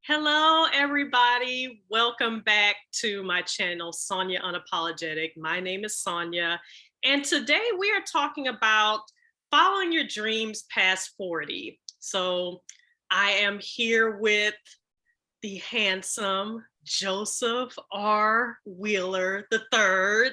Hello, everybody. Welcome back to my channel, Sonia Unapologetic. My name is Sonia, and today we are talking about following your dreams past 40. So I am here with the handsome Joseph R. Wheeler III.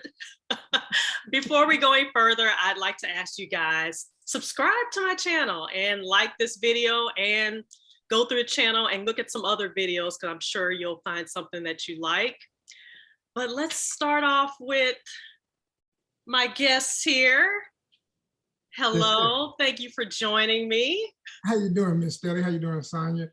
Before we go any further, I'd like to ask you guys, subscribe to my channel and like this video and go through the channel and look at some other videos because I'm sure you'll find something that you like. But let's start off with my guests here. Hello, thank you for joining me. How you doing, Miss Stelly? How you doing, Sonia?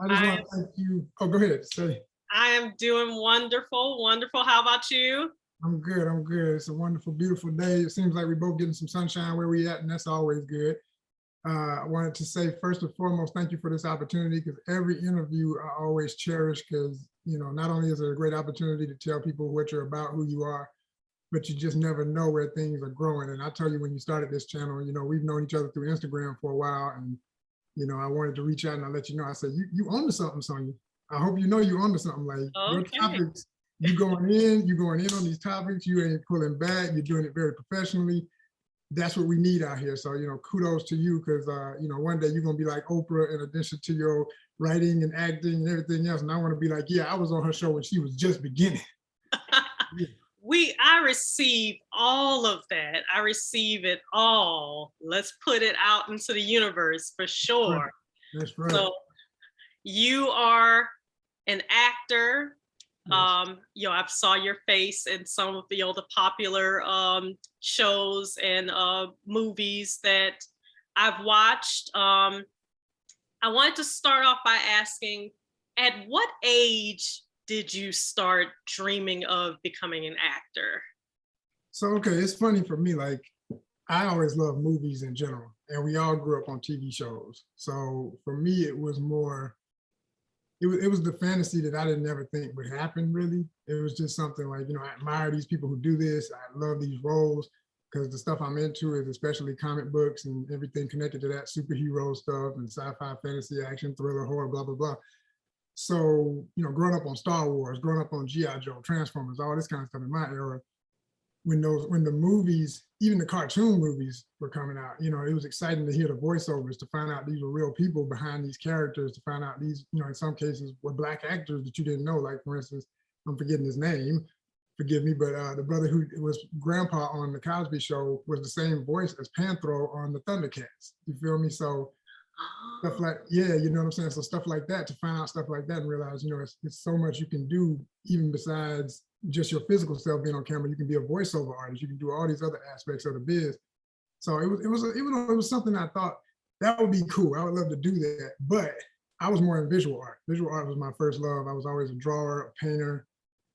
I just want to thank you. Oh, go ahead. Say. I am doing wonderful, wonderful. How about you? I'm good. I'm good. It's a wonderful, beautiful day. It seems like we're both getting some sunshine where we at, and that's always good. I wanted to say first and foremost, thank you for this opportunity, because every interview I always cherish, because not only is it a great opportunity to tell people what you're about, who you are, but you just never know where things are growing. And I tell you, when you started this channel, we've known each other through Instagram for a while, and I wanted to reach out and I let you know. I said, you on to something, Sonia. I hope you know you on to something. Like your topics, you going in on these topics. You ain't pulling back. You're doing it very professionally. That's what we need out here. So, kudos to you, because, one day you're going to be like Oprah in addition to your writing and acting and everything else. And I want to be like, yeah, I was on her show when she was just beginning. Yeah. I receive all of that. I receive it all. Let's put it out into the universe for sure. That's right. So you are an actor. Yes. I saw your face in some of the popular shows and movies that I've watched. I wanted to start off by asking, at what age did you start dreaming of becoming an actor? So, okay, it's funny for me, like I always loved movies in general, and we all grew up on TV shows. So for me, it was more, it was the fantasy that I didn't ever think would happen, really. It was just something like, I admire these people who do this. I love these roles, because the stuff I'm into is especially comic books and everything connected to that, superhero stuff and sci-fi, fantasy, action, thriller, horror, blah, blah, blah. So, growing up on Star Wars, growing up on G.I. Joe, Transformers, all this kind of stuff in my era, when the movies, even the cartoon movies were coming out, it was exciting to hear the voiceovers, to find out these were real people behind these characters, to find out these, in some cases were Black actors that you didn't know. Like, for instance, I'm forgetting his name, forgive me, but the brother who was Grandpa on the Cosby Show was the same voice as Panthro on the Thundercats. You feel me? So stuff like, yeah, you know what I'm saying? So stuff like that, to find out stuff like that and realize, it's so much you can do, even besides just your physical self being on camera. You can be a voiceover artist. You can do all these other aspects of the biz. So it was something I thought that would be cool. I would love to do that, but I was more in visual art. Visual art was my first love. I was always a drawer, a painter.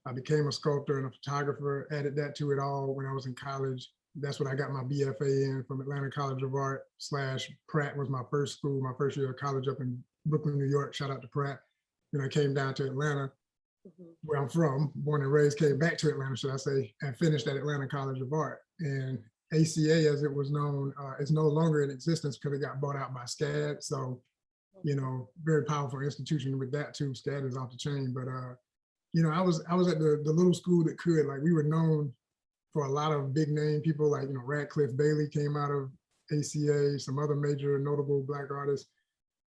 I became a sculptor and a photographer, added that to it all when I was in college. That's what I got my BFA in, from Atlanta College of Art / Pratt was my first school, my first year of college up in Brooklyn, New York. Shout out to Pratt. Then I came down to Atlanta, where I'm from, born and raised, came back to Atlanta, should I say, and finished at Atlanta College of Art. And ACA, as it was known, is no longer in existence because it got bought out by SCAD. So, very powerful institution with that too. SCAD is off the chain. But, I was at the little school that could. Like, we were known for a lot of big name people, like, Radcliffe Bailey came out of ACA, some other major notable Black artists.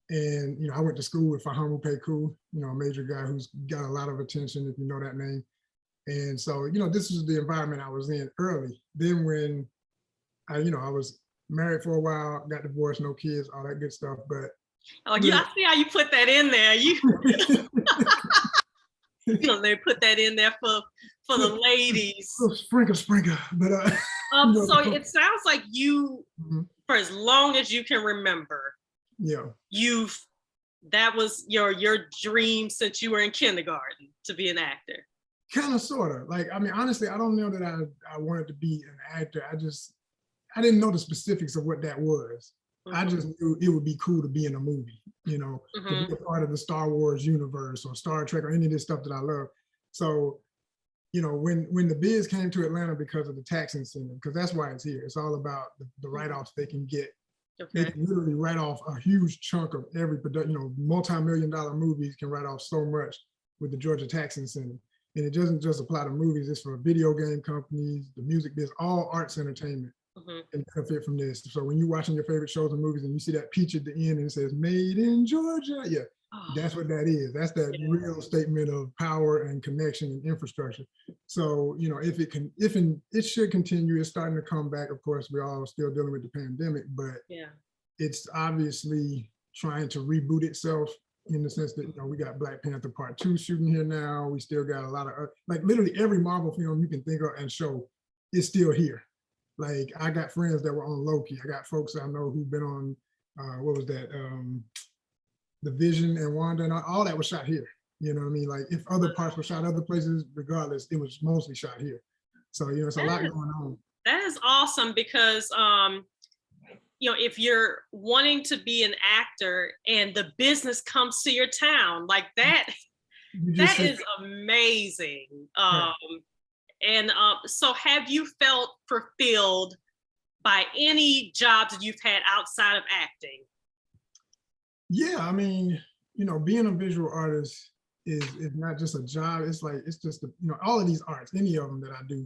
And, I went to school with Fahamu Peku, a major guy who's got a lot of attention, if you know that name. And so, this was the environment I was in early. Then when I was married for a while, got divorced, no kids, all that good stuff. But I see how you put that in there. They put that in there for the ladies. Sprinkle. But so it sounds like you, for as long as you can remember, that was your dream since you were in kindergarten, to be an actor. Kind of, sort of. Like, I mean, honestly, I don't know that I wanted to be an actor. I didn't know the specifics of what that was. I just knew it would be cool to be in a movie, to be a part of the Star Wars universe or Star Trek or any of this stuff that I love. So, when the biz came to Atlanta because of the tax incentive, because that's why it's here. It's all about the write-offs they can get They Okay. can literally write off a huge chunk of every production, multi-million-dollar movies can write off so much with the Georgia tax incentive. And it doesn't just apply to movies, it's for video game companies, the music business, all arts entertainment Hmm. can benefit from this. So when you're watching your favorite shows and movies and you see that peach at the end and it says made in Georgia, yeah, Oh, that's what that is. That's that yeah. real statement of power and connection and infrastructure. So, if it should continue, it's starting to come back. Of course, we're all still dealing with the pandemic, but Yeah. it's obviously trying to reboot itself in the sense that we got Black Panther Part 2 shooting here now. We still got a lot of like literally every Marvel film you can think of and show is still here. Like I got friends that were on Loki. I got folks I know who've been on what was that? The Vision and Wanda and all that was shot here. You know what I mean? Like if other parts were shot other places, regardless, it was mostly shot here. So it's a lot That, going on. that is awesome because if you're wanting to be an actor and the business comes to your town like that, You just that said is amazing. right. And so have you felt fulfilled by any jobs that you've had outside of acting? Yeah, I mean, being a visual artist is not just a job. It's like it's just all of these arts, any of them that I do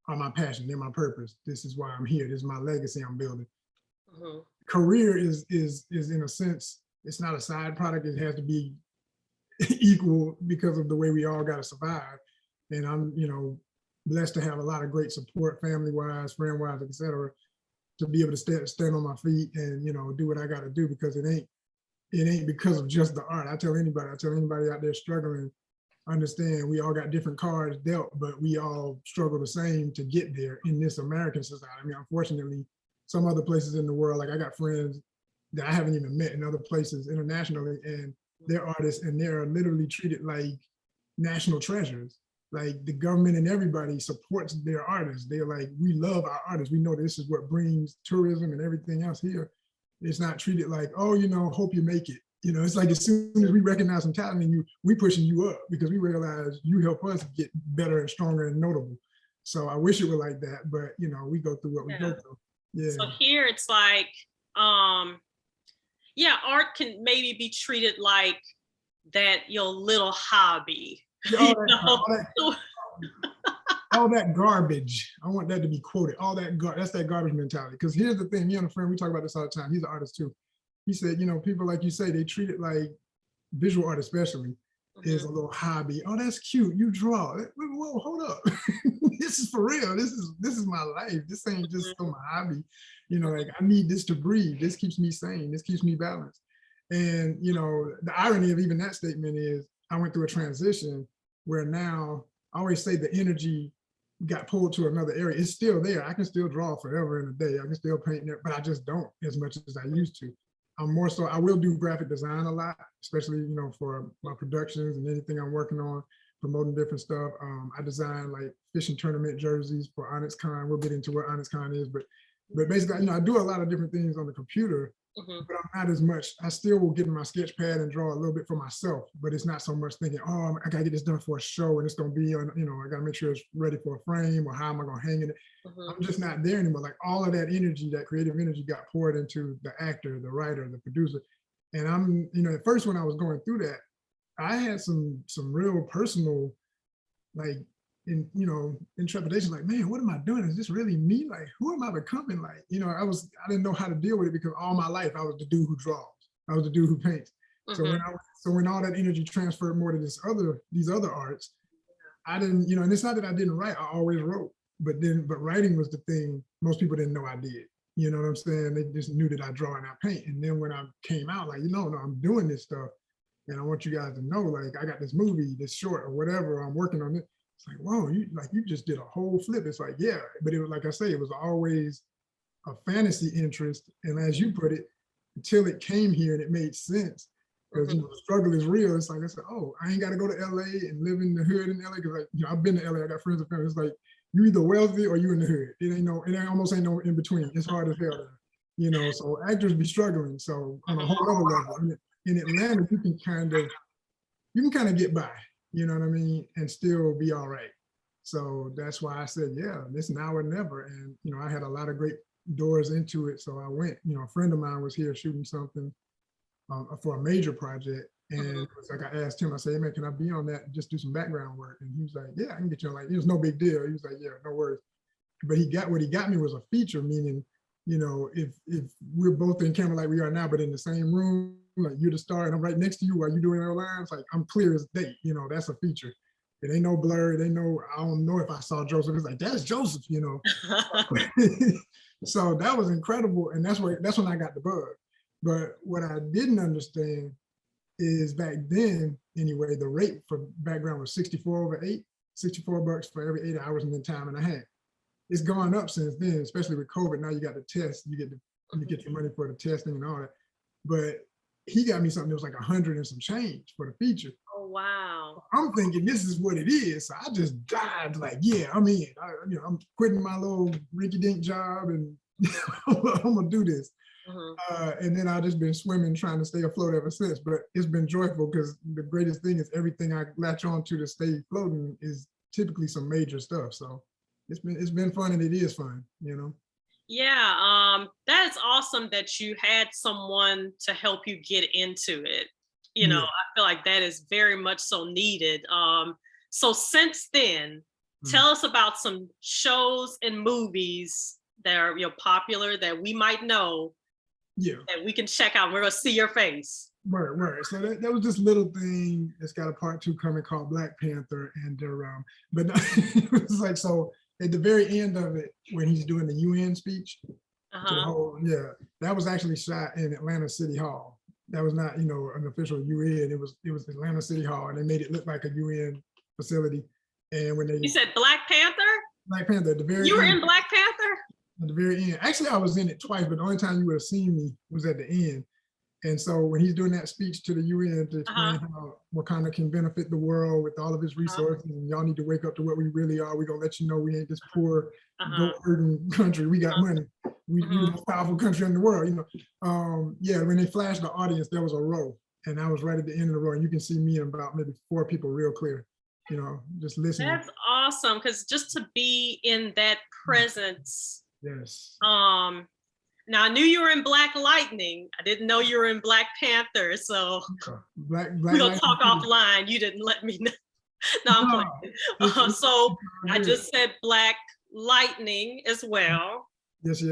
are my passion. They're my purpose. This is why I'm here. This is my legacy I'm building. Mhm. Career is in a sense, it's not a side product. It has to be equal because of the way we all got to survive. And I'm, blessed to have a lot of great support, family wise, friend wise, etc., to be able to stand on my feet and do what I got to do because it ain't because of just the art. I tell anybody out there struggling, understand we all got different cards dealt, but we all struggle the same to get there in this American society. I mean, unfortunately, some other places in the world, like I got friends that I haven't even met in other places internationally, and they're artists and they're literally treated like national treasures. Like the government and everybody supports their artists. They're like, we love our artists. We know this is what brings tourism and everything else here. It's not treated like, oh, hope you make it. It's like as soon as we recognize some talent in you, we pushing you up because we realize you help us get better and stronger and notable. So I wish it were like that, but we go through what we go Yeah. through. Yeah. So here it's like, yeah, art can maybe be treated like that your little hobby. Yeah, you know? all that garbage. I want that to be quoted. All that that's that garbage mentality. Because here's the thing, me and a friend, we talk about this all the time. He's an artist too. He said, people like you say, they treat it like visual art, especially, is a little hobby. Oh, that's cute. You draw. Whoa, hold up. This is for real. This is my life. This ain't just some hobby. Like I need this to breathe. This keeps me sane. This keeps me balanced. And the irony of even that statement is I went through a transition where now I always say the energy got pulled to another area. It's still there. I can still draw forever in a day. I can still paint there, but I just don't as much as I used to. I'm more so, I will do graphic design a lot, especially, for my productions and anything I'm working on, promoting different stuff. I design like fishing tournament jerseys for Onyxcon. We'll get into what Onyxcon is, but basically, I do a lot of different things on the computer, but I'm not as much. I still will get in my sketch pad and draw a little bit for myself, but it's not so much thinking, oh, I gotta get this done for a show and it's gonna be on, I gotta make sure it's ready for a frame or how am I gonna hang it. I'm just not there anymore. Like all of that energy, that creative energy got poured into the actor, the writer, the producer. And I'm, at first when I was going through that, I had some real personal, like, intrepidation, like, man, what am I doing? Is this really me? Like, who am I becoming? Like, I didn't know how to deal with it because all my life I was the dude who draws. I was the dude who paints. So when all that energy transferred more to these other arts, I didn't, and it's not that I didn't write, I always wrote, but writing was the thing most people didn't know I did. You know what I'm saying? They just knew that I draw and I paint. And then when I came out, like, no, I'm doing this stuff. And I want you guys to know, like, I got this movie, this short or whatever, I'm working on it. It's like, whoa, you just did a whole flip. It's like, yeah, but it was like I say, it was always a fantasy interest. And as you put it, until it came here and it made sense. Because the struggle is real. It's like I said, oh, I ain't got to go to LA and live in the hood in LA. Because like, I've been to LA, I got friends and family. It's like you either wealthy or you in the hood. It almost ain't no in between. It's hard as hell there. So actors be struggling. So on a whole other level, in Atlanta, you can kind of get by, you know what I mean, and still be all right. So that's why I said, yeah, this now or never. And I had a lot of great doors into it. So I went, you know, a friend of mine was here shooting something for a major project. And it was like, I asked him, I said, hey man, can I be on that and just do some background work? And he was like, yeah, I can get you on. Like, it was no big deal. He was like, yeah, no worries. But what he got me was a feature, meaning, you know, if we're both in camera like we are now, but in the same room, like you're the star and I'm right next to you while you're doing our lines, like I'm clear as day, you know, that's a feature. It ain't no blur, it ain't no, I don't know if I saw Joseph. It's like, that's Joseph, you know. So that was incredible. And that's when I got the bug. But what I didn't understand is back then, anyway, the rate for background was 64/8, $64 for every 8 hours and then time and a half. It's gone up since then, especially with COVID. Now you got the test, you get your money for the testing and all that. But he got me something that was like 100 and some change for the feature. Oh, wow. I'm thinking this is what it is. So I just dived like, yeah, I'm in. I'm quitting my little rinky-dink job and I'm gonna do this. And then I've just been swimming, trying to stay afloat ever since. But it's been joyful because the greatest thing is everything I latch on to stay floating is typically some major stuff. So it's been fun, and it is fun, you know. Yeah, that's awesome that you had someone to help you get into it. You know, Yeah. I feel like that is very much so needed. So since then, tell us about some shows and movies that are, you know, popular that we might know. Yeah. That we can check out. We're gonna see your face. Right. So that was this little thing that's got a part 2 coming called Black Panther, and but it was like, so at the very end of it, when he's doing the UN speech, to the whole, that was actually shot in Atlanta City Hall. That was not, you know, an official UN. It was Atlanta City Hall, and they made it look like a UN facility. And when You said Black Panther? Black Panther at the very You were end, in Black Panther? At the very end. Actually, I was in it twice, but the only time you would have seen me was at the end. And so when he's doing that speech to the UN to explain how Wakanda can benefit the world with all of its resources, and y'all need to wake up to what we really are. We're gonna let you know we ain't this poor, goat-herding country. We got money. We're the most powerful country in the world, you know. When they flashed the audience, there was a row, and I was right at the end of the row, and you can see me and about maybe 4 people real clear, you know, just listening. That's awesome, because just to be in that presence. Yes. Now I knew you were in Black Lightning. I didn't know you were in Black Panther. So Black we're gonna talk offline. You didn't let me know. No, I'm playing. So I just said Black Lightning as well. Yes.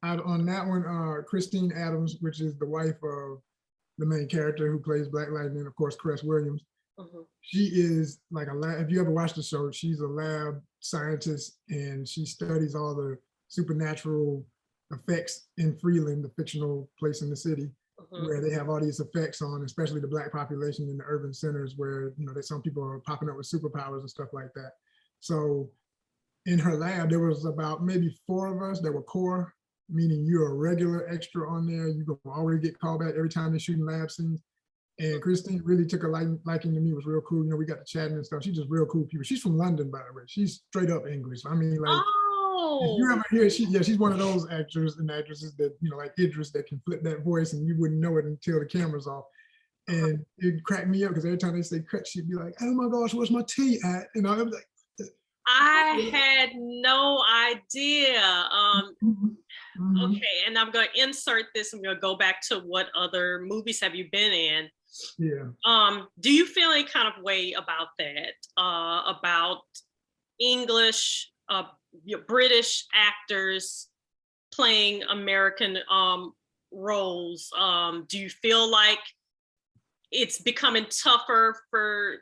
On that one, Christine Adams, which is the wife of the main character who plays Black Lightning, of course, Cress Williams. She is like a lab. If you ever watched the show, she's a lab scientist, and she studies all the supernatural effects in Freeland, the fictional place in the city, where they have all these effects on, especially the Black population in the urban centers, where, you know, that some people are popping up with superpowers and stuff like that. So in her lab, there was about maybe 4 of us that were core, meaning you're a regular extra on there. You can always get called back every time they're shooting lab scenes. And Christine really took a liking to me. It was real cool. You know, we got to chatting and stuff. She's just real cool people. She's from London, by the way. She's straight up English. I mean, like, if you ever hear, she's one of those actors and actresses that, you know, like Idris, that can flip that voice and you wouldn't know it until the camera's off. And it cracked me up because every time they say cut, she'd be like, oh my gosh, where's my tea at? And I was like, I had no idea. Okay, and I'm going to insert this. I'm going to go back to what other movies have you been in? Do you feel any kind of way about that? About English, British actors playing American roles? Do you feel like it's becoming tougher for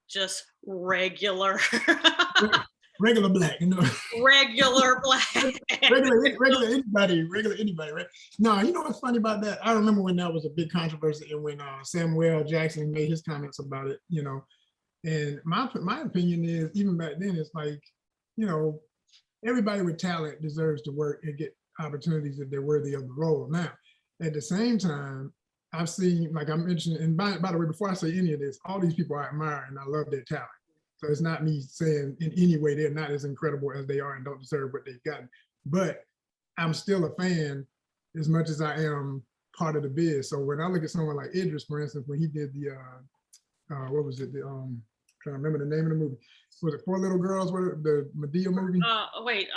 just regular Black, you know, regular Black, regular anybody, right? No, you know what's funny about that? I remember when that was a big controversy, and when Samuel Jackson made his comments about it, you know. And my opinion is, even back then, it's like, you know, everybody with talent deserves to work and get opportunities if they're worthy of the role. Now, at the same time, I've seen, like I mentioned, and by the way, before I say any of this, all these people I admire and I love their talent. So it's not me saying in any way they're not as incredible as they are and don't deserve what they've gotten. But I'm still a fan as much as I am part of the biz. So when I look at someone like Idris, for instance, when he did the, what was it? trying to remember the name of the movie. Was it Four Little Girls? What the Medea movie? Wait,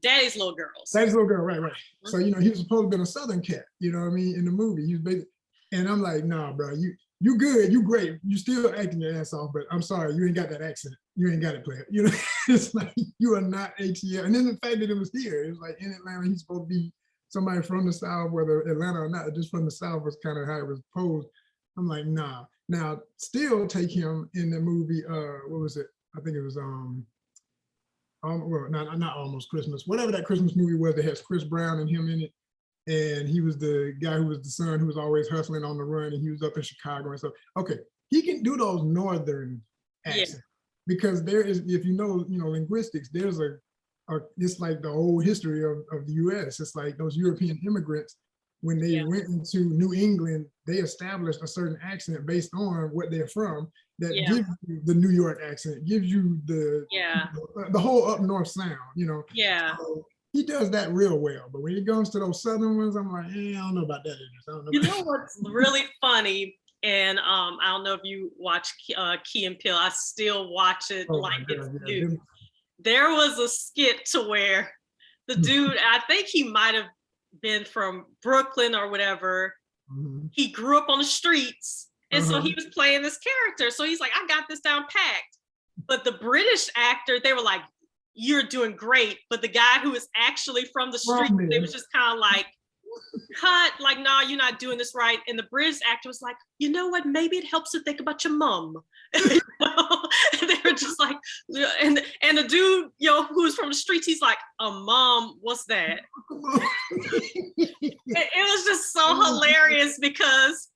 Daddy's Little Girls. Daddy's Little Girl, right. So he was supposed to be a Southern cat, you know what I mean, in the movie. He was basically, and I'm like, nah, bro, you good, you great, you still acting your ass off, but I'm sorry, you ain't got that accent, you ain't got it, player. You know, it's like you are not ATL. And then the fact that it was here, it was like in Atlanta, he's supposed to be somebody from the South, whether Atlanta or not, just from the South was kind of how it was posed. I'm like, nah. Now, still take him in the movie. What was it? I think it was well, not Almost Christmas. Whatever that Christmas movie was that has Chris Brown and him in it, and he was the guy who was the son who was always hustling on the run, and he was up in Chicago and stuff. Okay, he can do those northern accents because there is, if you know linguistics, there's it's like the old history of the U.S. It's like those European immigrants, when they went into New England, they established a certain accent based on what they're from that gives you the New York accent, gives you the whole up north sound, Yeah. So he does that real well. But when he goes to those southern ones, I'm like, I don't know about that. You know what's really funny? And I don't know if you watch Key and Peele. I still watch it it's new. There was a skit to where the dude, I think he might have been from Brooklyn or whatever. Mm-hmm. He grew up on the streets. And so he was playing this character. So he's like, I got this down packed. But the British actor, they were like, you're doing great. But the guy who was actually from the street, they was just kind of like, cut, like, no, you're not doing this right. And the British actor was like, you know what? Maybe it helps to think about your mom. And they were just like, and the dude, who's from the streets, he's like, a mom, what's that? It was just so hilarious because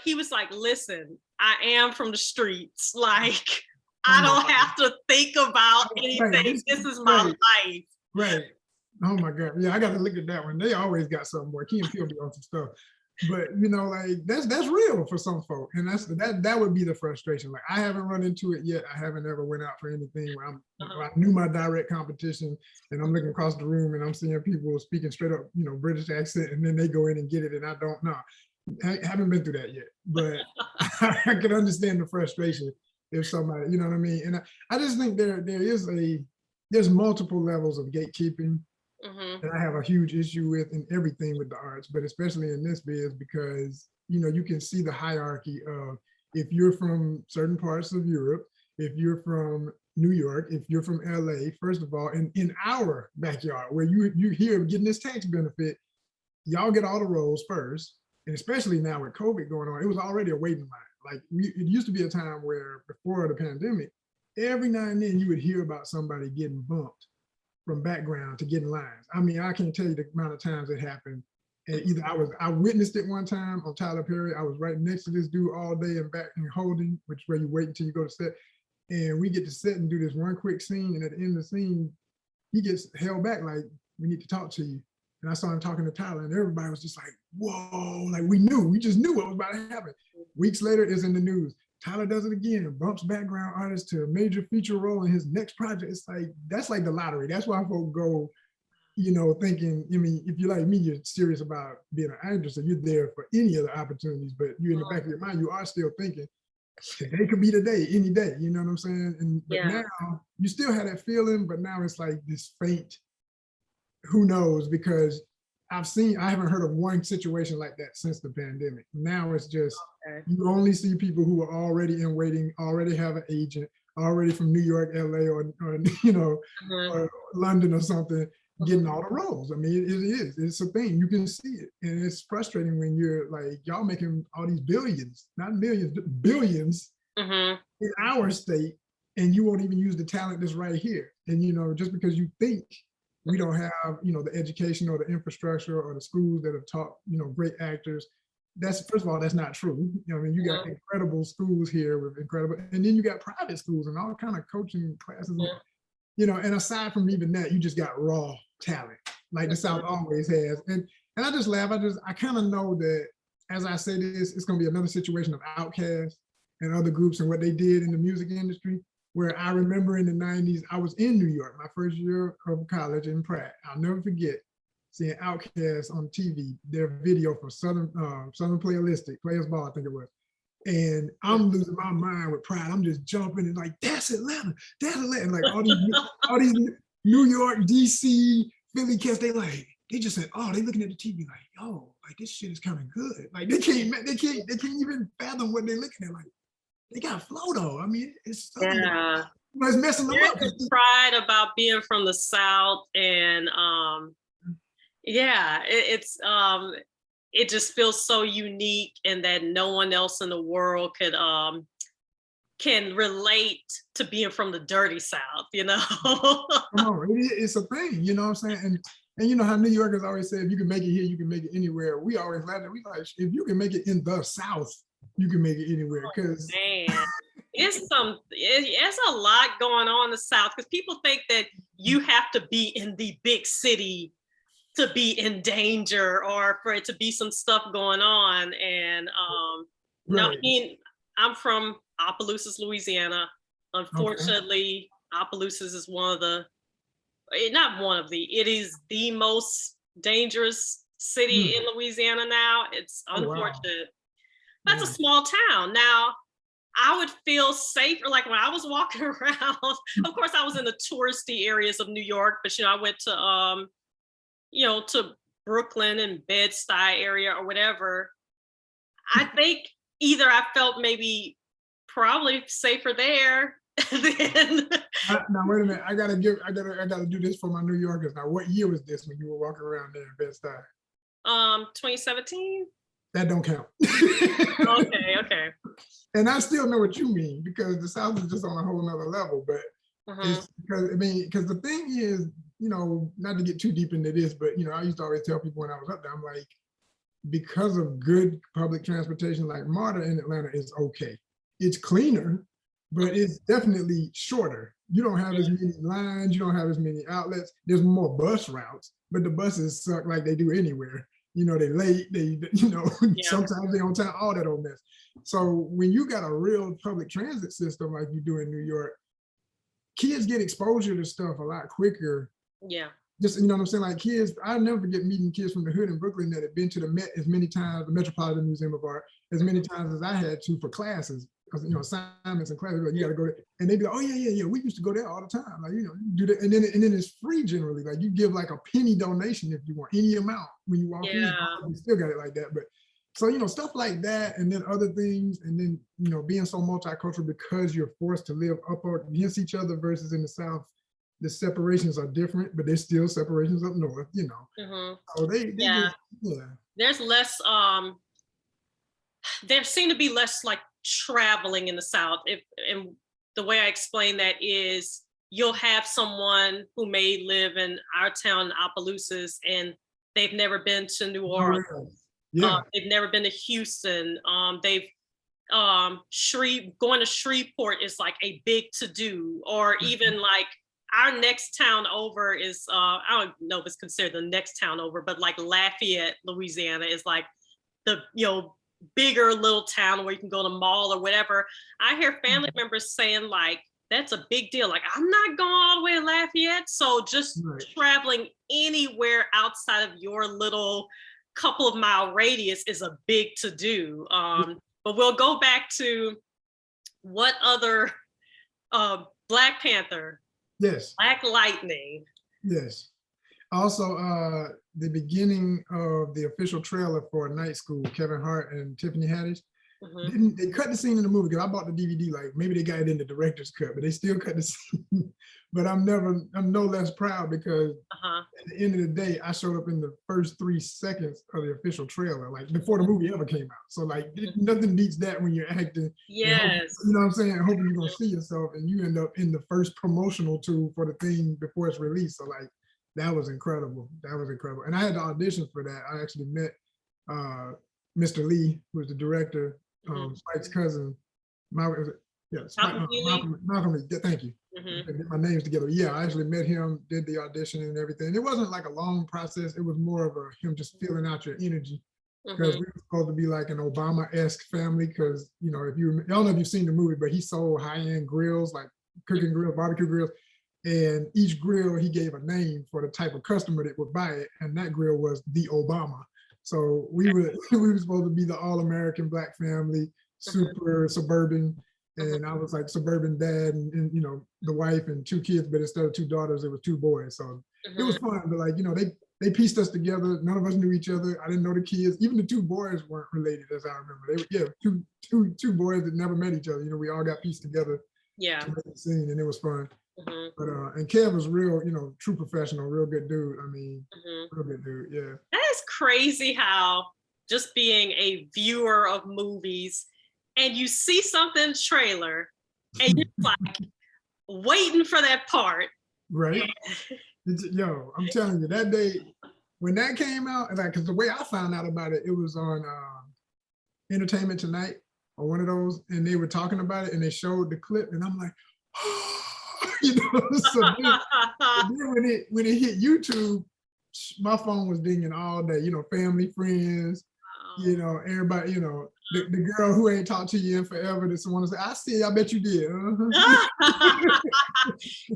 he was like, listen, I am from the streets. Like, I don't have to think about anything. This is my life. Right. Oh my God. Yeah, I got to look at that one. They always got something more. Key and Peele be on some stuff. But like that's real for some folk. And that would be the frustration. Like, I haven't run into it yet. I haven't ever went out for anything where I knew my direct competition and I'm looking across the room and I'm seeing people speaking straight up, British accent, and then they go in and get it and I don't know. I haven't been through that yet, but I can understand the frustration if somebody, you know what I mean? And I just think there's multiple levels of gatekeeping that I have a huge issue with in everything with the arts, but especially in this biz, because, you can see the hierarchy of, if you're from certain parts of Europe, if you're from New York, if you're from LA, first of all, and in our backyard where you here getting this tax benefit, y'all get all the roles first. And especially now with COVID going on, it was already a waiting line. Like, it used to be a time where before the pandemic, every now and then you would hear about somebody getting bumped from background to getting lines. I mean, I can't tell you the amount of times it happened. And either I witnessed it one time on Tyler Perry. I was right next to this dude all day and back and holding, which is where you wait until you go to set. And we get to sit and do this one quick scene. And at the end of the scene, he gets held back, like, we need to talk to you. And I saw him talking to Tyler, and everybody was just like, whoa, like we just knew what was about to happen. Weeks later, it's in the news. Tyler does it again, bumps background artist to a major feature role in his next project. It's like, that's like the lottery. That's why folks go, thinking, if you're like me, you're serious about being an actress, and you're there for any of the opportunities, but you in the back of your mind, you are still thinking, today could be the day, any day, you know what I'm saying? But now, you still have that feeling, but now it's like this faint, who knows, because I haven't heard of one situation like that since the pandemic. Now it's just, you only see people who are already in waiting, already have an agent, already from New York, LA, or or London or something, getting all the roles. I mean, it's a thing, you can see it. And it's frustrating when you're like, y'all making all these billions, not millions, but billions in our state, and you won't even use the talent that's right here. And just because you think we don't have, the education or the infrastructure or the schools that have taught, great actors. That's, first of all, that's not true. You got incredible schools here with incredible, and then you got private schools and all kind of coaching classes. And aside from even that, you just got raw talent, like the South always has. And I just laugh. I kind of know that as I say this, it's going to be another situation of Outkast and other groups and what they did in the music industry. Where I remember in the 90s, I was in New York, my first year of college in Pratt. I'll never forget seeing Outkast on TV, their video for Southern Players Ball, I think it was. And I'm losing my mind with pride. I'm just jumping and like, that's Atlanta, that's Atlanta. And like all these New York, DC, Philly cats, they just said, oh, they looking at the TV like, yo, like this shit is kind of good. Like they can't even fathom what they're looking at. Like they got flow though. I mean, it's something Yeah. it's messing them up. There's pride about being from the South, and yeah, it just feels so unique, and that no one else in the world could can relate to being from the dirty South, you know. No, it's a thing, you know what I'm saying? And you know how New Yorkers always say, if you can make it here, you can make it anywhere. We always laugh at, we like, if you can make it in the South, you can make it anywhere. Because Man, it's a lot going on in the South, because people think that you have to be in the big city to be in danger or for it to be some stuff going on. And no, I mean, I'm from Opelousas, Louisiana. Unfortunately, Opelousas is it is the most dangerous city in Louisiana now. It's unfortunate. That's a small town. Now, I would feel safer, like when I was walking around. Of course, I was in the touristy areas of New York, but I went to to Brooklyn and Bed-Stuy area or whatever. I think either I felt probably safer there than. Now wait a minute, I gotta do this for my New Yorkers. Now, what year was this when you were walking around there in Bed-Stuy? 2017. That don't count. Okay. And I still know what you mean, because the South is just on a whole nother level. But it's because the thing is, not to get too deep into this, but I used to always tell people when I was up there, I'm like, because of good public transportation, like MARTA in Atlanta is okay. It's cleaner, but it's definitely shorter. You don't have as many lines, you don't have as many outlets. There's more bus routes, but the buses suck like they do anywhere. They late, sometimes they on time, all that old mess. So when you got a real public transit system like you do in New York, kids get exposure to stuff a lot quicker. Yeah. Just, what I'm saying? Like kids, I'll never forget meeting kids from the hood in Brooklyn that had been to the Met as many times, the Metropolitan Museum of Art, as many times as I had to for classes. Because, assignments and classes, like, you got to go there. And they'd be like, oh, yeah, we used to go there all the time. Like, do that. And then it's free generally. Like you give like a penny donation if you want, any amount when you walk in. We still got it like that. But so, stuff like that, and then other things, and then, being so multicultural because you're forced to live up against each other versus in the South, the separations are different, but there's still separations up north, So There's less, there seem to be less like traveling in the South. And the way I explain that is you'll have someone who may live in our town in Opelousas and they've never been to New Orleans. They've never been to Houston. They've going to Shreveport is like a big to-do, or even like our next town over is I don't know if it's considered the next town over, but like Lafayette, Louisiana is like the bigger little town where you can go to mall or whatever. I hear family members saying like that's a big deal. Like, I'm not going all the way to Lafayette. So just traveling anywhere outside of your little couple of mile radius is a big to do. But we'll go back to what other Black Panther. Yes. Black Lightning. Yes. Also, the beginning of the official trailer for Night School, Kevin Hart and Tiffany Haddish, they cut the scene in the movie, because I bought the DVD, like maybe they got it in the director's cut, but they still cut the scene. But I'm no less proud, because at the end of the day, I showed up in the first 3 seconds of the official trailer, like before the movie ever came out. So like nothing beats that when you're acting. Yes. You know what I'm saying? Hoping you're gonna see yourself, and you end up in the first promotional tool for the thing before it's released. So like, that was incredible. That was incredible. And I had to audition for that. I actually met Mr. Lee, who was the director, Spike's cousin. Malcolm Lee. Thank you. Get my names together. Yeah, I actually met him, did the audition and everything. It wasn't like a long process. It was more of him just feeling out your energy, because we were supposed to be like an Obama-esque family. Because I don't know if you've seen the movie, but he sold high-end grills, like cooking grills, barbecue grills. And each grill, he gave a name for the type of customer that would buy it. And that grill was the Obama. So we were supposed to be the all-American Black family, super suburban. And I was like suburban dad and, you know, the wife and 2 kids, but instead of 2 daughters, it was 2 boys. So it was fun, but like, you know, they pieced us together. None of us knew each other. I didn't know the kids. Even the 2 boys weren't related, as I remember. They were, yeah, two boys that never met each other. You know, we all got pieced together to make the scene, and it was fun. But and Kev was real, you know, true professional, real good dude. I mean, real good dude. Yeah. That is crazy how just being a viewer of movies and you see something in the trailer and you're like waiting for that part. Right. Yo, I'm telling you, that day when that came out, and like, because the way I found out about it, it was on Entertainment Tonight or one of those, and they were talking about it and they showed the clip, and I'm like, you know, so then when it hit YouTube, my phone was dinging all day, you know, family, friends, you know, everybody, you know, the girl who ain't talked to you in forever, that someone say, I see, I bet you did.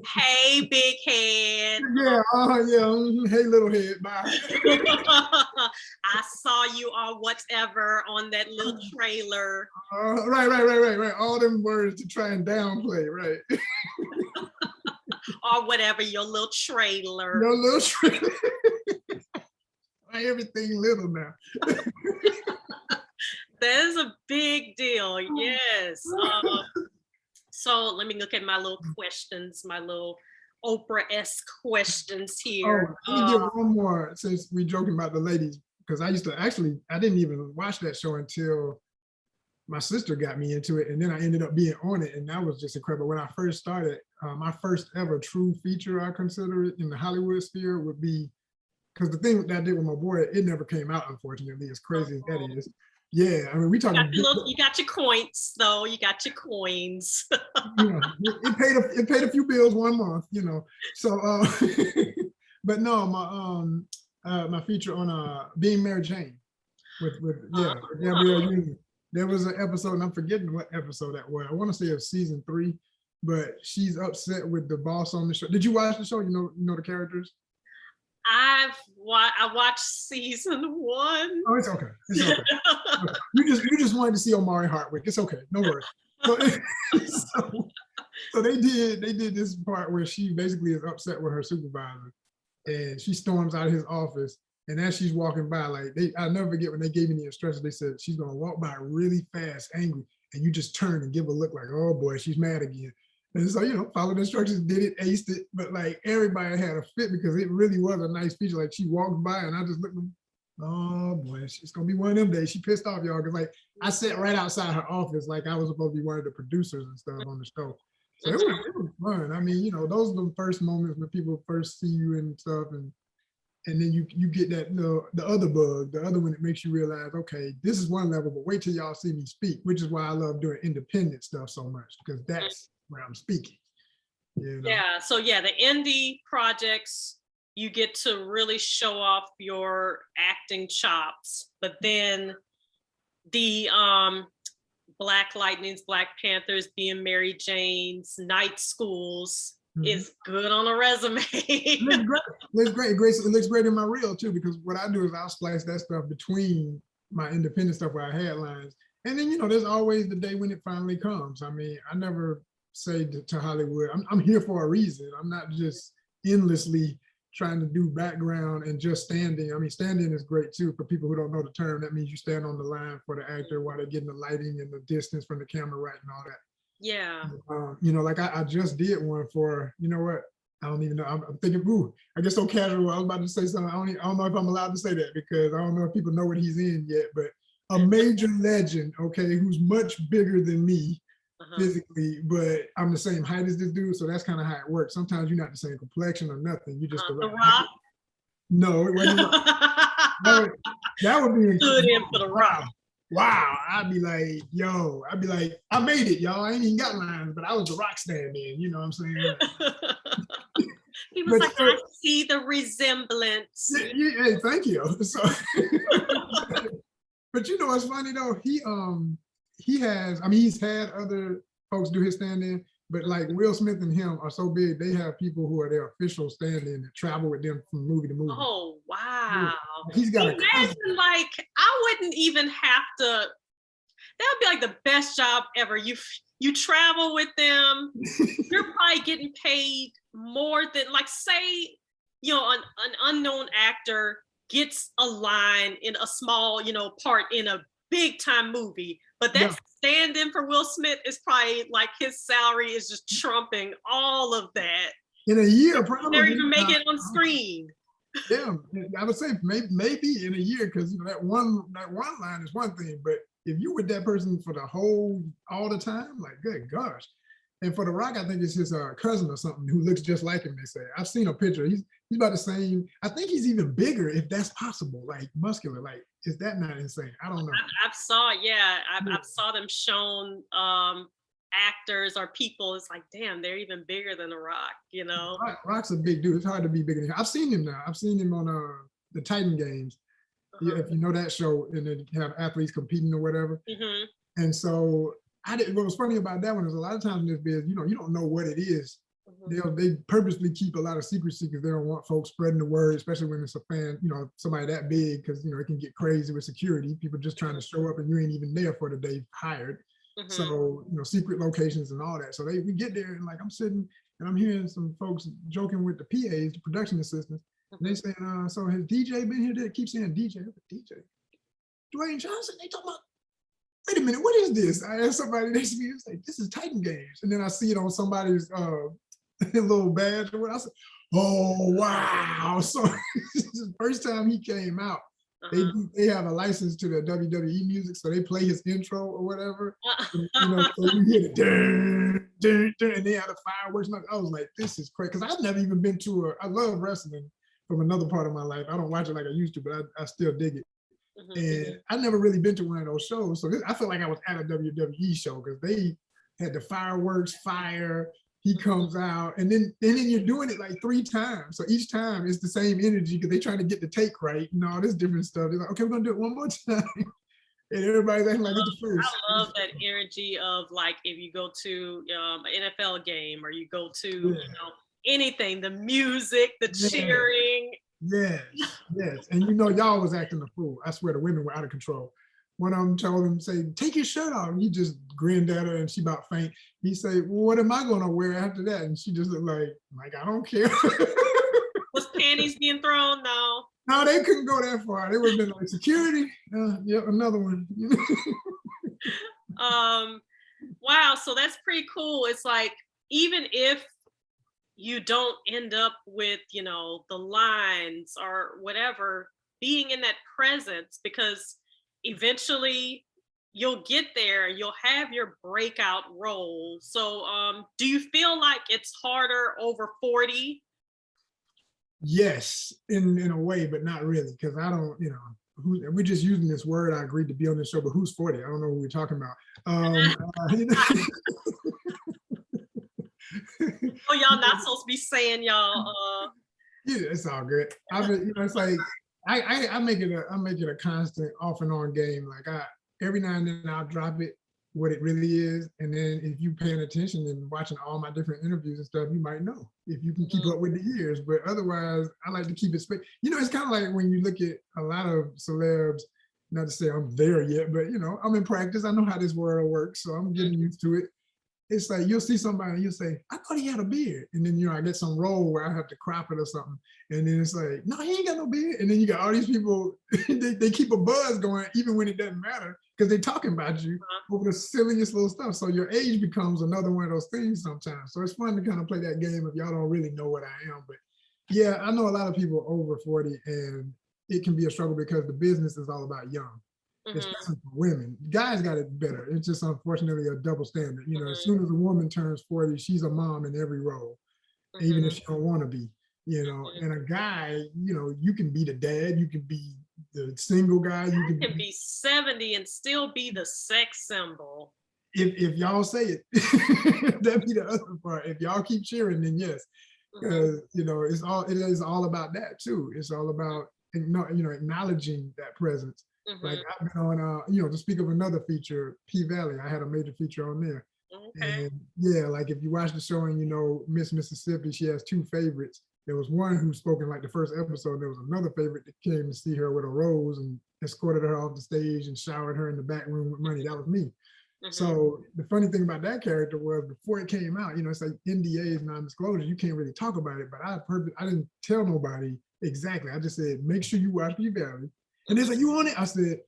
Hey, big head. Yeah, yeah. Hey, little head. Bye. I saw you on whatever on that little trailer. Right. All them words to try and downplay, right? Or whatever, your little trailer. Your little trailer. Everything little now. That is a big deal. Yes. So let me look at my little questions, my little Oprah-esque questions here. Oh, let me give one more since we're joking about the ladies, because I didn't even watch that show until my sister got me into it, and then I ended up being on it, and that was just incredible. When I first started, my first ever true feature, I consider it, in the Hollywood sphere would be, because the thing that I did with my boy, it never came out, unfortunately, as crazy as that is. Yeah, I mean, we talking. You got your coins, though. You got your coins. You know, it paid a few bills 1 month, you know. So, but no, my feature on Being Mary Jane with Gabrielle Union. There was an episode, and I'm forgetting what episode that was. I want to say it was season 3, but she's upset with the boss on the show. Did you watch the show? You know the characters? I watched season 1. Oh, it's okay. It's okay. You just wanted to see Omari Hardwick. It's okay. No worries. So they did this part where she basically is upset with her supervisor, and she storms out of his office. And as she's walking by, like I'll never forget when they gave me the instructions. They said she's gonna walk by really fast, angry, and you just turn and give a look like, oh boy, she's mad again. And so, you know, followed the instructions, did it, aced it. But like everybody had a fit because it really was a nice feature. Like she walked by and I just looked, oh boy, it's gonna be one of them days. She pissed off y'all, because like I sat right outside her office, like I was supposed to be one of the producers and stuff on the show. So it was fun. I mean, you know, those are the first moments when people first see you and stuff, and then you get that, you know, the other bug, the other one that makes you realize, okay, this is one level, but wait till y'all see me speak, which is why I love doing independent stuff so much, because that's where I'm speaking. You know? Yeah. So yeah, the indie projects, you get to really show off your acting chops, but then the Black Lightnings, Black Panthers, Being Mary Janes, Night Schools is good on a resume. It looks great. It looks great in my reel too, because what I do is I'll splice that stuff between my independent stuff where I had lines. And then, you know, there's always the day when it finally comes. I mean, I never say to Hollywood, I'm here for a reason. I'm not just endlessly trying to do background and just standing. I mean, standing is great too for people who don't know the term. That means you stand on the line for the actor while they're getting the lighting and the distance from the camera right and all that. Yeah. You know, like I just did one for, you know what? I don't even know. I'm thinking, ooh, I get so casual. I was about to say something. I don't know if I'm allowed to say that, because I don't know if people know what he's in yet, but a major legend, okay, who's much bigger than me physically, but I'm the same height as this dude. So that's kind of how it works. Sometimes you're not the same complexion or nothing. You just The Rock. No, it wasn't. That would be good in for The Rock. Wow, I'd be like, I made it, y'all. I ain't even got lines, but I was the rock stand man. You know what I'm saying? He was like, I see the resemblance. Yeah, thank you. So, but you know what's funny though? He has, I mean, he's had other folks do his stand-in, but like Will Smith and him are so big, they have people who are their official stand-in that travel with them from movie to movie. Oh, wow. Yeah. He's got imagine, like, I wouldn't even have to, that would be like the best job ever. You travel with them. You're probably getting paid more than, like, say, an unknown actor gets a line in a small, part in a big time movie, but that stand-in for Will Smith is probably like his salary is just trumping all of that. In a year, probably. They're even making it on screen. Yeah, I would say maybe in a year, because that one line is one thing, but if you with that person for all the time, like, good gosh. And for The Rock, I think it's his cousin or something who looks just like him. They say, I've seen a picture. He's about the same. I think he's even bigger, if that's possible. Like muscular. Like, is that not insane? I don't know. I've saw them shown actors or people. It's like, damn, they're even bigger than The Rock. Rock's a big dude. It's hard to be bigger than him. I've seen him now. I've seen him on the Titan games. Yeah, if you know that show, and they have athletes competing or whatever. And so what was funny about that one is a lot of times in this biz, you don't know what it is. They purposely keep a lot of secrecy because they don't want folks spreading the word, especially when it's a fan, somebody that big, because it can get crazy with security. People just trying to show up and you ain't even there for the day hired. So secret locations and all that. So we get there, and like, I'm sitting and I'm hearing some folks joking with the PAs, the production assistants. And they saying, so has DJ been here? They keep saying DJ. DJ. Dwayne Johnson. They talking about, wait a minute, what is this? I asked somebody next to me, it's like, this is Titan Games. And then I see it on somebody's little badge or what. I said, oh, wow. So this is the first time he came out. They have a license to the WWE music, so they play his intro or whatever. So you hear the dun, dun, dun, and they have the fireworks. I was like, this is crazy. Because I've never even been to I love wrestling from another part of my life. I don't watch it like I used to, but I still dig it. And I've never really been to one of those shows. So I felt like I was at a WWE show because they had the fireworks, fire, he comes out, and then you're doing it like 3 times. So each time it's the same energy because they're trying to get the take right and all this different stuff. They're like, okay, we're gonna do it one more time. And everybody's acting like it's the first. I love that energy of, like, if you go to an NFL game or you go to anything, the music, the cheering. Yes. And y'all was acting a fool. I swear the women were out of control. One of them told him, say, take your shirt off. And he just grinned at her and she about faint. He said, well, what am I gonna wear after that? And she just looked like I don't care. Was panties being thrown? No, they couldn't go that far. They would have been like, security. Yep, another one. Wow, so that's pretty cool. It's like, even if you don't end up with, the lines or whatever, being in that presence, because eventually you'll get there, you'll have your breakout role. So do you feel like it's harder over 40? Yes, in a way, but not really, because I don't, we're just using this word. I agreed to be on this show, but who's 40? I don't know who we're talking about. Oh, y'all not supposed to be saying y'all. Yeah, it's all good. It's like I make it a constant off and on game. Like every now and then I'll drop it what it really is, and then if you paying attention and watching all my different interviews and stuff, you might know if you can keep up with the years. But otherwise, I like to keep it straight. It's kind of like when you look at a lot of celebs. Not to say I'm there yet, but I'm in practice. I know how this world works, so I'm getting used to it. It's like you'll see somebody and you'll say, I thought he had a beard. And then, I get some role where I have to crop it or something. And then it's like, no, he ain't got no beard. And then you got all these people, they keep a buzz going even when it doesn't matter because they're talking about you over the silliest little stuff. So your age becomes another one of those things sometimes. So it's fun to kind of play that game if y'all don't really know what I am. But yeah, I know a lot of people over 40 and it can be a struggle because the business is all about young. Especially for women. Guys got it better. It's just unfortunately a double standard. As soon as a woman turns 40, she's a mom in every role, even if she don't want to be. And a guy, you can be the dad, you can be the single guy, you can be 70 and still be the sex symbol. If y'all say it, that'd be the other part. If y'all keep cheering, then yes, because it is all about that too. It's all about acknowledging that presence. Like I've been on, to speak of another feature, P-Valley, I had a major feature on there. Okay. And yeah, like if you watch the show and Miss Mississippi, she has 2 favorites. There was one who spoke in like the first episode. There was another favorite that came to see her with a rose and escorted her off the stage and showered her in the back room with money. That was me. So the funny thing about that character was before it came out, it's like NDAs, non-disclosure, you can't really talk about it, but I didn't tell nobody exactly. I just said, make sure you watch P Valley. And they're like, you on it? I said,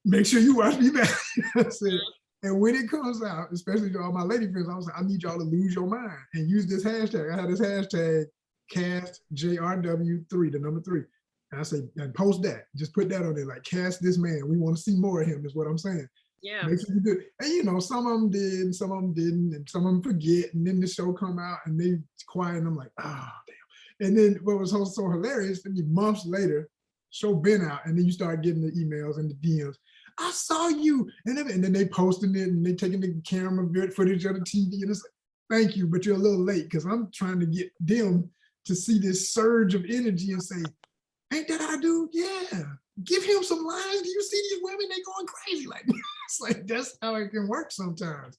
make sure you watch P Valley. I said, and when it comes out, especially to all my lady friends, I was like, I need y'all to lose your mind and use this hashtag. I had this hashtag cast JRW3, the number 3. And I say, and post that. Just put that on there, like cast this man. We want to see more of him, is what I'm saying. Yeah. Make sure you do it. And some of them did, some of them didn't, and some of them forget. And then the show come out and they quiet, and I'm like, oh damn. And then what was so hilarious, I mean, months later, show been out, and then you start getting the emails and the DMs. I saw you, and then they posting it, and they taking the camera footage of the TV, and it's like, thank you, but you're a little late because I'm trying to get them to see this surge of energy and say, ain't that our dude? Yeah, give him some lines. Do you see these women? They going crazy like it's like that's how it can work sometimes.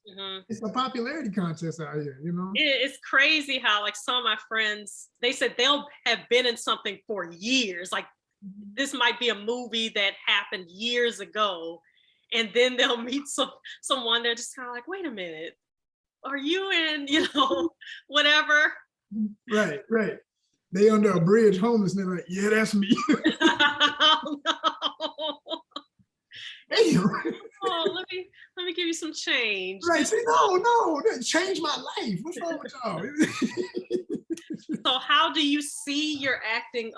It's a popularity contest out here, It's crazy how like some of my friends, they said they'll have been in something for years. Like this might be a movie that happened years ago, and then they'll meet someone. They're just kind of like, wait a minute, are you in, whatever? Right. They under a bridge homeless, and they're like, yeah, that's me. Oh, no. Damn. Oh, let me give you some change. Right. See, no, that changed my life. What's wrong with y'all? So how do you see your acting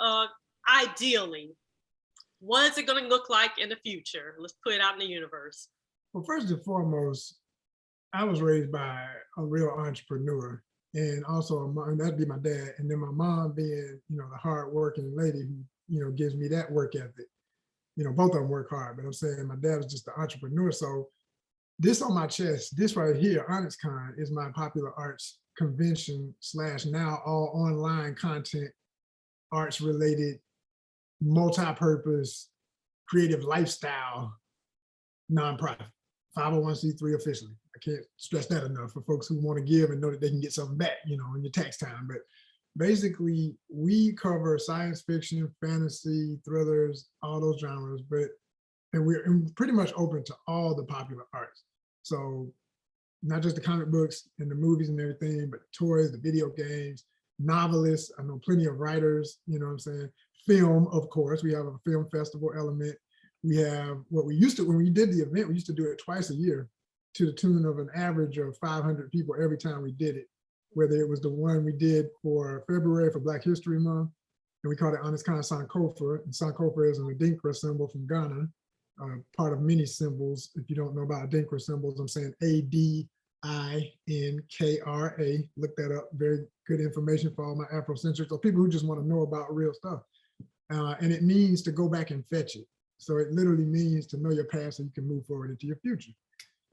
ideally? What is it going to look like in the future? Let's put it out in the universe. Well, first and foremost, I was raised by a real entrepreneur, and also that'd be my dad, and then my mom being, the hardworking lady who, gives me that work ethic. Both of them work hard, but I'm saying my dad was just the entrepreneur. So this on my chest, this right here, Onyxcon, is my popular arts convention / now all online content, arts related, multi-purpose, creative lifestyle nonprofit, 501c3 officially. I can't stress that enough for folks who want to give and know that they can get something back, in your tax time. But basically, we cover science fiction, fantasy, thrillers, all those genres, and we're pretty much open to all the popular arts. So not just the comic books and the movies and everything, but the toys, the video games, novelists. I know plenty of writers, film, of course. We have a film festival element. We have what we used to, when we did the event, we used to do it twice a year to the tune of an average of 500 people every time we did it. Whether it was the one we did for February for Black History Month, and we called it Onyxcon Sankofa. And Sankofa is an Adinkra symbol from Ghana, part of many symbols. If you don't know about Adinkra symbols, I'm saying ADINKRA. Look that up. Very good information for all my Afrocentrics or people who just want to know about real stuff. And it means to go back and fetch it. So it literally means to know your past so you can move forward into your future.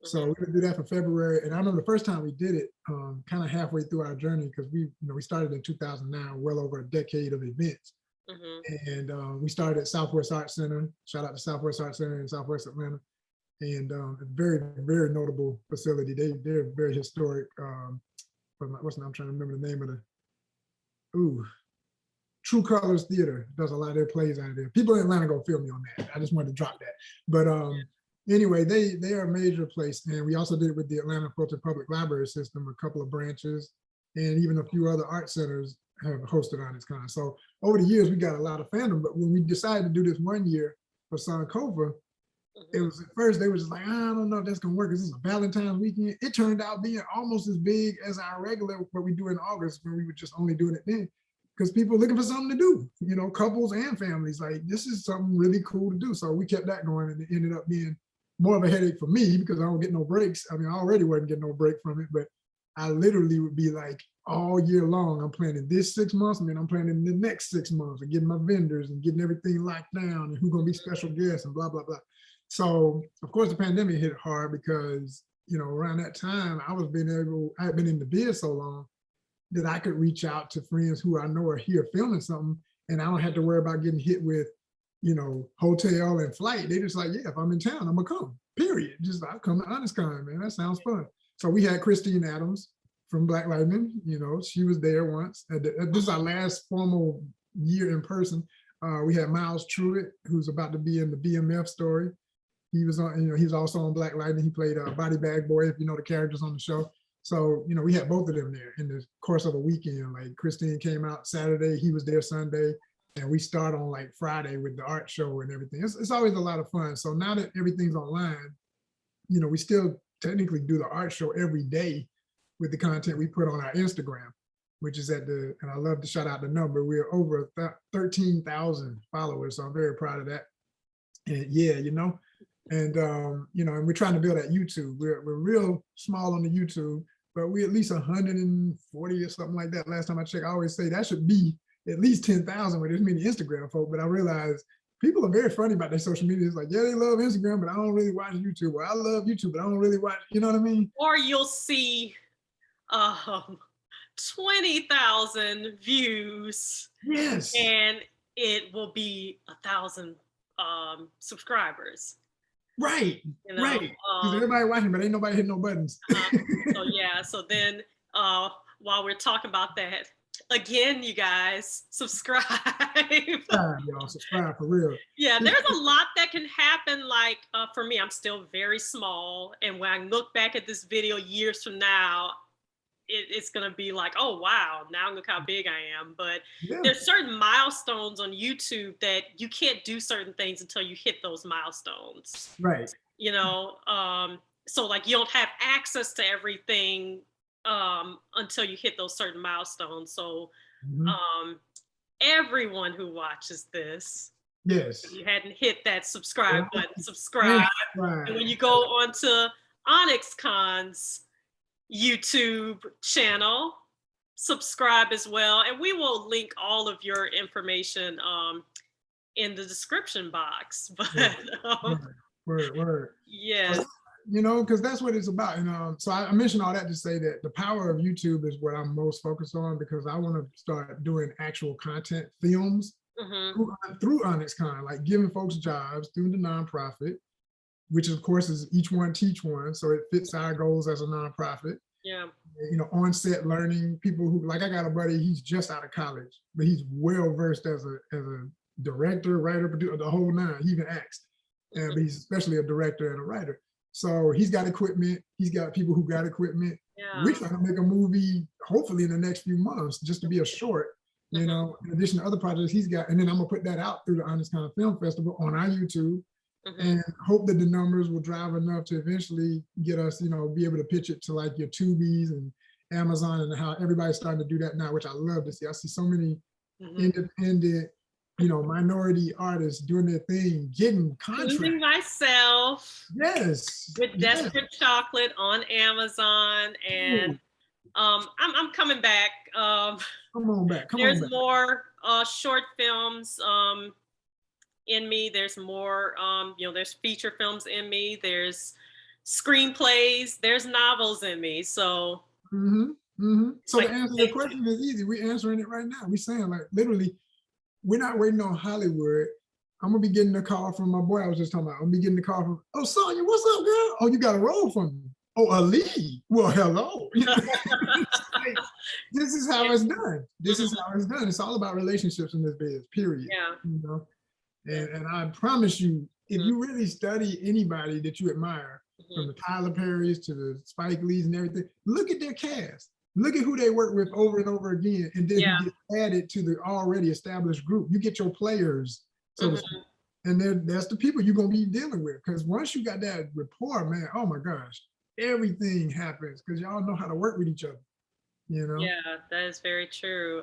So we're gonna do that for February. And I remember the first time we did it, kind of halfway through our journey, because we started in 2009, well over a decade of events. And we started at Southwest Arts Center. Shout out to Southwest Arts Center in Southwest Atlanta. And a very, very notable facility. They're very historic. I'm trying to remember the name of True Colors Theater does a lot of their plays out of there. People in Atlanta go feel me on that. I just wanted to drop that. But anyway, they are a major place. And we also did it with the Atlanta Fulton Public Library System, a couple of branches, and even a few other art centers have hosted Onyxcon. So over the years, we got a lot of fandom. But when we decided to do this one year for Sankofa, it was at first they were just like, I don't know if that's gonna work. Is this a Valentine's weekend? It turned out being almost as big as our regular what we do in August, when we were just only doing it then, because people are looking for something to do. Couples and families, like this is something really cool to do. So we kept that going, and it ended up being more of a headache for me because I don't get no breaks. I mean, I already wasn't getting no break from it, but I literally would be like all year long, I'm planning this 6 months, and then I'm planning the next 6 months and getting my vendors and getting everything locked down and who's gonna be special guests and blah, blah, blah. So of course the pandemic hit hard because, around that time I had been in the biz so long that I could reach out to friends who I know are here filming something, and I don't have to worry about getting hit with, hotel and flight. They just like, yeah, if I'm in town, I'm gonna come, period. Just I'll come to Onyxcon, man, that sounds fun. So we had Christine Adams from Black Lightning. You know, she was there once. This is our last formal year in person. We had Miles Truitt, who's about to be in the BMF story. He was on, you know, he's also on Black Lightning. He played Body Bag Boy, if you know the characters on the show. So, you know, we had both of them there in the course of a weekend. Like Christine came out Saturday, he was there Sunday, and we start on like Friday with the art show and everything. It's always a lot of fun. So now that everything's online, you know, we still technically do the art show every day with the content we put on our Instagram, which is and I love to shout out the number. We're over 13,000 followers. So I'm very proud of that. And yeah, you know, and you know, and we're trying to build that YouTube. We're real small on the YouTube, but we at least 140 or something like that. Last time I checked, I always say that should be at least 10,000 with as many Instagram folk. But I realize people are very funny about their social media. It's like, yeah, they love Instagram, but I don't really watch YouTube. Or I love YouTube, but I don't really watch, you know what I mean? Or you'll see 20,000 views. Yes. And it will be 1,000 subscribers. Right. You know, right. Because everybody watching, but ain't nobody hitting no buttons. So yeah. So then while we're talking about that, again, you guys, subscribe. Y'all subscribe for real. Yeah, there's a lot that can happen. Like for me, I'm still very small. And when I look back at this video years from now, it's gonna be like, oh wow, now look how big I am. But there's certain milestones on YouTube that you can't do certain things until you hit those milestones. Right. You know, so like you don't have access to everything until you hit those certain milestones. So everyone who watches this, yes, if you hadn't hit that subscribe button, subscribe. And when you go onto Onyxcon's YouTube channel, subscribe as well, and we will link all of your information in the description box. But word. Yes, you know, because that's what it's about. And so I mentioned all that to say that the power of YouTube is what I'm most focused on, because I want to start doing actual content films through Onyxcon, like giving folks jobs through the nonprofit, which of course is each one teach one. So it fits our goals as a nonprofit. Yeah. You know, on-set learning, people who, like I got a buddy, he's just out of college, but he's well versed as a director, writer, producer, the whole nine. He even acts, but he's especially a director and a writer. So he's got equipment. He's got people who got equipment. Yeah. We're trying to make a movie, hopefully in the next few months, just to be a short, you know, in addition to other projects he's got. And then I'm gonna put that out through the Onyxcon Film Festival on our YouTube. And hope that the numbers will drive enough to eventually get us, you know, be able to pitch it to like your Tubies and Amazon, and how everybody's starting to do that now, which I love to see. I see so many independent, you know, minority artists doing their thing, getting contracts. Including myself. Yes. With Desperate Chocolate on Amazon, and I'm coming back. Come on back. There's more short films in me. There's more, you know, there's feature films in me. There's screenplays. There's novels in me. So. So to answer the question is easy. We're answering it right now. We're saying, like, literally, we're not waiting on Hollywood. I'm gonna be getting a call from my boy I was just talking about. I'm gonna be getting a call from, oh, Sonya, what's up, girl? Oh, you got a role for me. Oh, a lead. Well, hello. This is how it's done. This is how it's done. It's all about relationships in this biz, period. Yeah. You know? And I promise you, if you really study anybody that you admire, from the Tyler Perrys to the Spike Lees and everything, look at their cast. Look at who they work with over and over again, and then you get added to the already established group. You get your players, so to speak. And that's the people you're gonna be dealing with. Because once you got that rapport, man, oh my gosh, everything happens because y'all know how to work with each other. You know? Yeah, that is very true.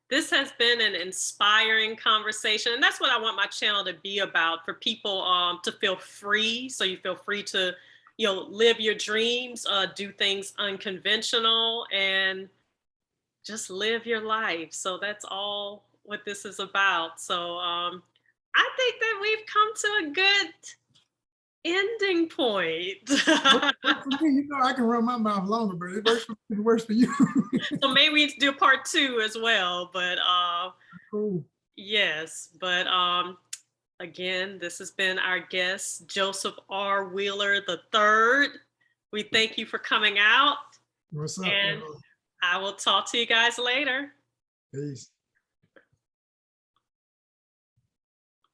This has been an inspiring conversation, and that's what I want my channel to be about, for people to feel free. So you feel free to, you know, live your dreams, do things unconventional, and just live your life. So that's all what this is about. So I think that we've come to a good ending point. You know, I can run my mouth longer, but it works for you. So maybe we do part 2 as well. But cool. Yes, but again, this has been our guest, Joseph R. Wheeler III. We thank you for coming out. What's up, And y'all? I will talk to you guys later. Peace.